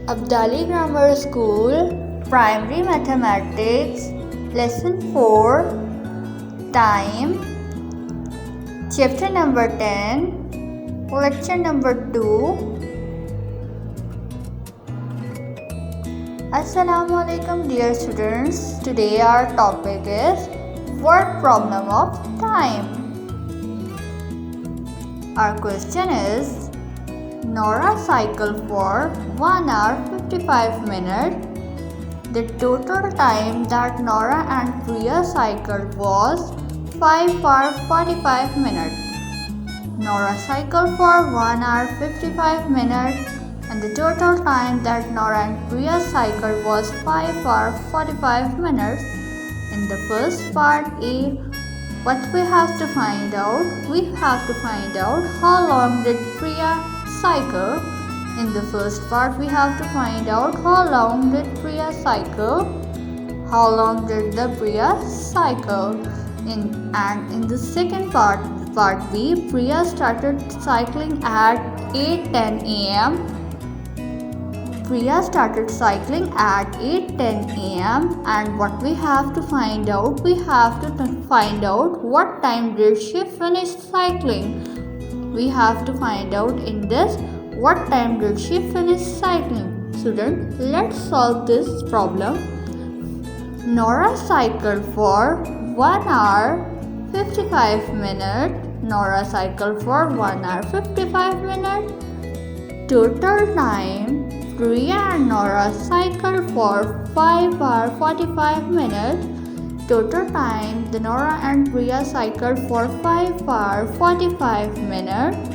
Abdali Grammar School, Primary Mathematics, Lesson 4, Time, Chapter number 10, Lecture number 2. Assalamu alaikum dear students. Today our topic is word problem of time. Our question is, Nora cycled for 1 hour 55 minutes. The total time that Nora and Priya cycled was 5 hours 45 minutes. Nora cycled for 1 hour 55 minutes and the total time that Nora and Priya cycled was 5 hours 45 minutes. In the first part A, what we have to find out? We have to find out how long did Priya cycle. In the first part, we have to find out how long did Priya cycle. How long did the Priya cycle? And in the second part B, Priya started cycling at 8:10 a.m. Priya started cycling at 8:10 a.m. and what we have to find out? We have to find out what time did she finish cycling. We have to find out in this what time did she finish cycling. Student, let's solve this problem. Nora cycled for 1 hour 55 minutes. Nora cycled for 1 hour 55 minutes. Total time Priya and Nora cycled for 5 hours 45 minutes. Total time the Nora and Priya cycled for 5 hours 45 minutes.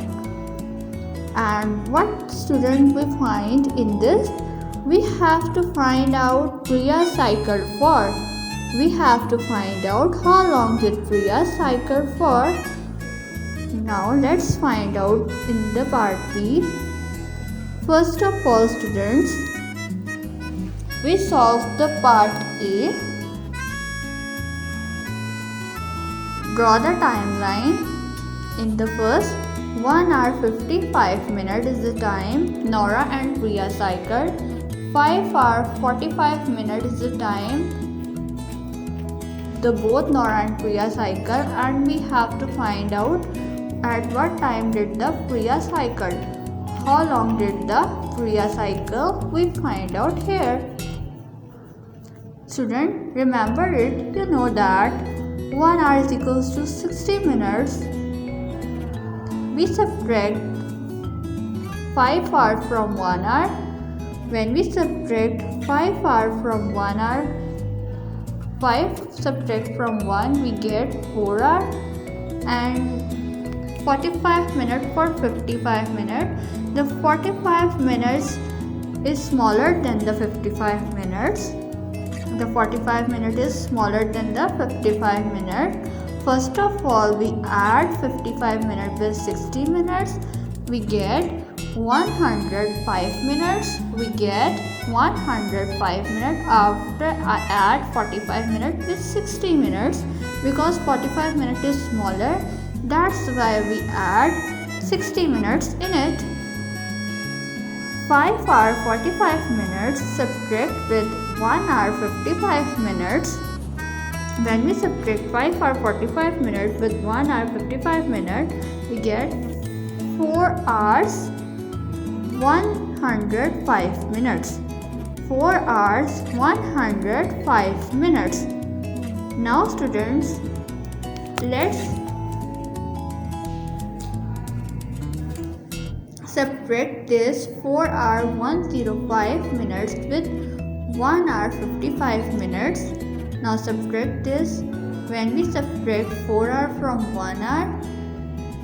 And what student we find in this? We have to find out Priya cycled for. We have to find out how long did Priya cycle for. Now let's find out in the part B. First of all, students, we solve the part A. Draw the timeline. In the first 1 hour 55 minutes is the time Nora and Priya cycled. 5 hours 45 minutes is the time the both Nora and Priya cycled, and we have to find out at what time did the Priya cycle. How long did the Priya cycle? We find out here. Student, remember it. You know that 1 hour is equals to 60 minutes. We subtract 5 hours from 1 hour. When we subtract 5 hours from 1 hour, 5 subtract from 1, we get 4 hours and 45 minutes for 55 minutes. The 45 minutes is smaller than the 55 minutes. The 45 minutes is smaller than the 55 minutes. First of all, we add 55 minutes with 60 minutes. We get 105 minutes. We get 105 minutes after I add 45 minutes with 60 minutes. Because 45 minutes is smaller, that's why we add 60 minutes in it. 5 hours 45 minutes subtract with 1 hour 55 minutes. When we subtract 5 hours 45 minutes with 1 hour 55 minutes, we get 4 hours 105 minutes. 4 hours 105 minutes. Now students, let's subtract this 4 hours 105 minutes with 1 hour 55 minutes. Now subtract this. When we subtract 4 hours from 1 hour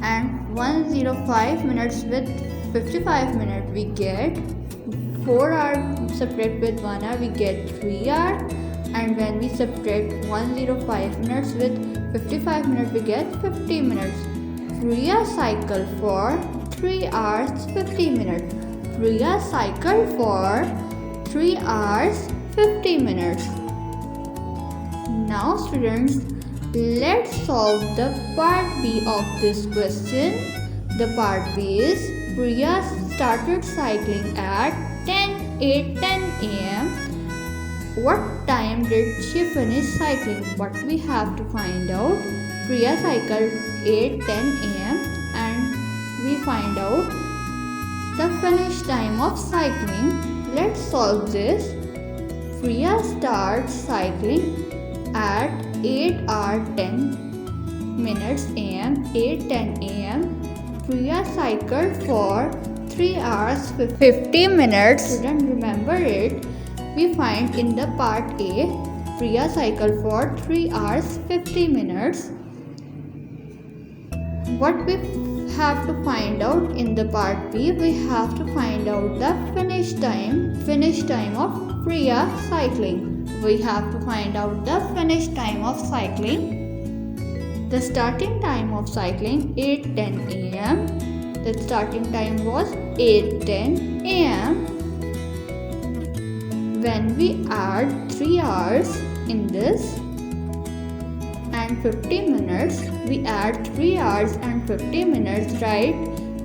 and 105 minutes with 55 minutes, we get 4 hours subtract with 1 hour, we get 3 hours. And when we subtract 105 minutes with 55 minutes, we get 50 minutes. Priya cycle for 3 hours 50 minutes. Priya cycle for 3 hours 50 minutes. Now students, let's solve the part B of this question. The part B is Priya started cycling at 10 8:10 a.m. What time did she finish cycling? What we have to find out. Priya cycled 8:10 a.m. and we find out the finish time of cycling. Let's solve this. Priya starts cycling at 8:10 a.m. 8:10 a.m. Priya cycled for 3 hours 50 minutes. Student, remember it. We find in the part A, Priya cycled for 3 hours 50 minutes. What we have to find out in the part B, we have to find out the finish time of Priya cycling. We have to find out the finish time of cycling. The starting time of cycling 8:10 a.m. The starting time was 8:10 a.m. When we add 3 hours in this and 50 minutes, we add 3 hours and 50 minutes, right?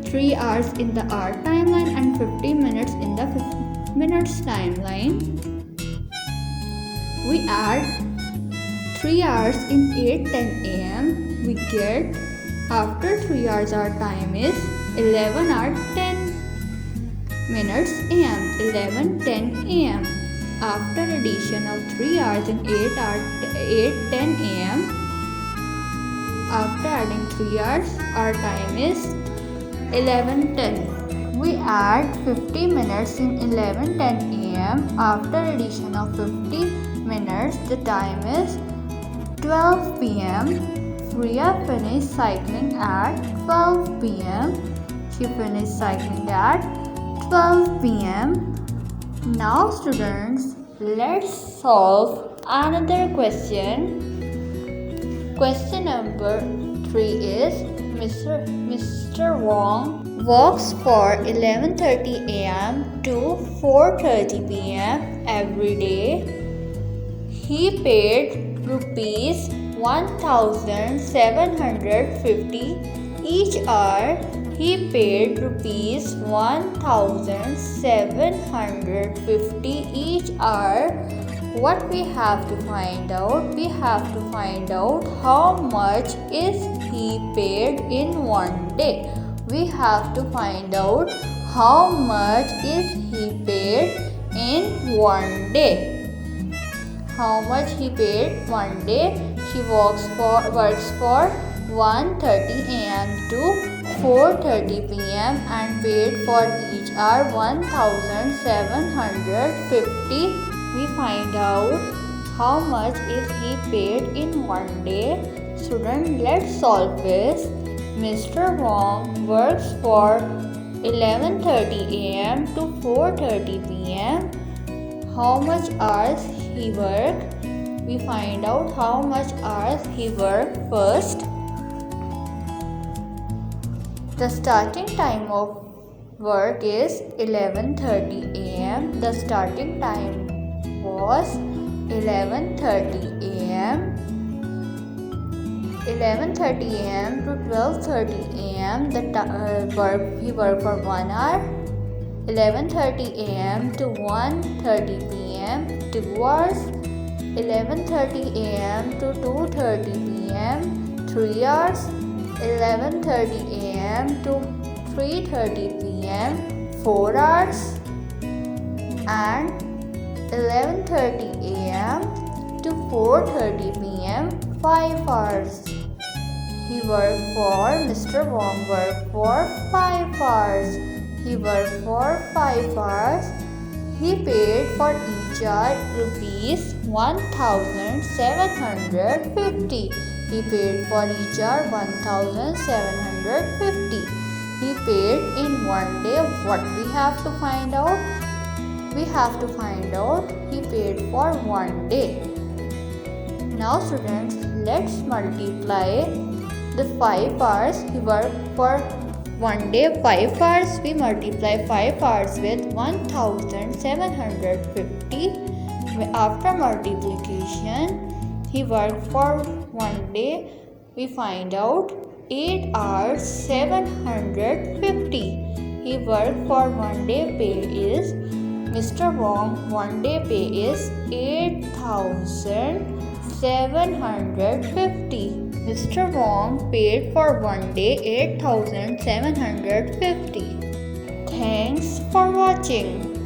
3 hours in the hour timeline and 50 minutes in the minutes timeline. We add 3 hours in 8:10 a.m. We get, after 3 hours our time is 11 hours 10 minutes a.m. 11:10 a.m. After addition of 3 hours in 8:10 a.m. After adding 3 hours, our time is 11:10. We add 50 minutes in 11:10 a.m. After addition of 50 minutes, the time is 12 p.m. Priya finished cycling at 12 p.m. She finished cycling at 12 p.m. Now students, let's solve another question. Question number 3 is Mr. Wong works for 11:30 a.m. to 4:30 p.m. every day. He paid rupees 1,750 each hour. He paid rupees 1,750 each hour. What we have to find out? We have to find out how much is he paid in one day. We have to find out how much is he paid in one day. How much he paid one day? He works for 1:30 a.m. to 4:30 p.m. and paid for each hour 1,750. We find out how much is he paid in one day. Student, let's solve this. Mr. Wong works for 11:30 a.m. to 4:30 p.m. How much hours he worked? We find out how much hours he worked first. The starting time of work is 11:30 a.m. The starting time was 11:30 a.m. 11:30 a.m. to 12:30 a.m. He worked for 1 hour. 11:30 a.m. to 1:30 p.m. 2 hours. 11:30 a.m. to 2:30 p.m. 3 hours. 11:30 a.m. to 3:30 p.m. 4 hours. And 11:30 a.m. to 4:30 p.m. 5 hours. Mr. Wong worked for 5 hours. He worked for 5 hours. He paid for each hour rupees 1,750. He paid for each hour 1,750. He paid in one day. What we have to find out? We have to find out he paid for one day. Now students, let's multiply the 5 hours he worked for one day. 5 hours, we multiply 5 hours with 1,750. After multiplication, he worked for one day. We find out 8 hours 750. He worked for one day. Pay is Mr. Wong one day pay is 8,750. Mr. Wong paid for one day 8,750. Thanks for watching.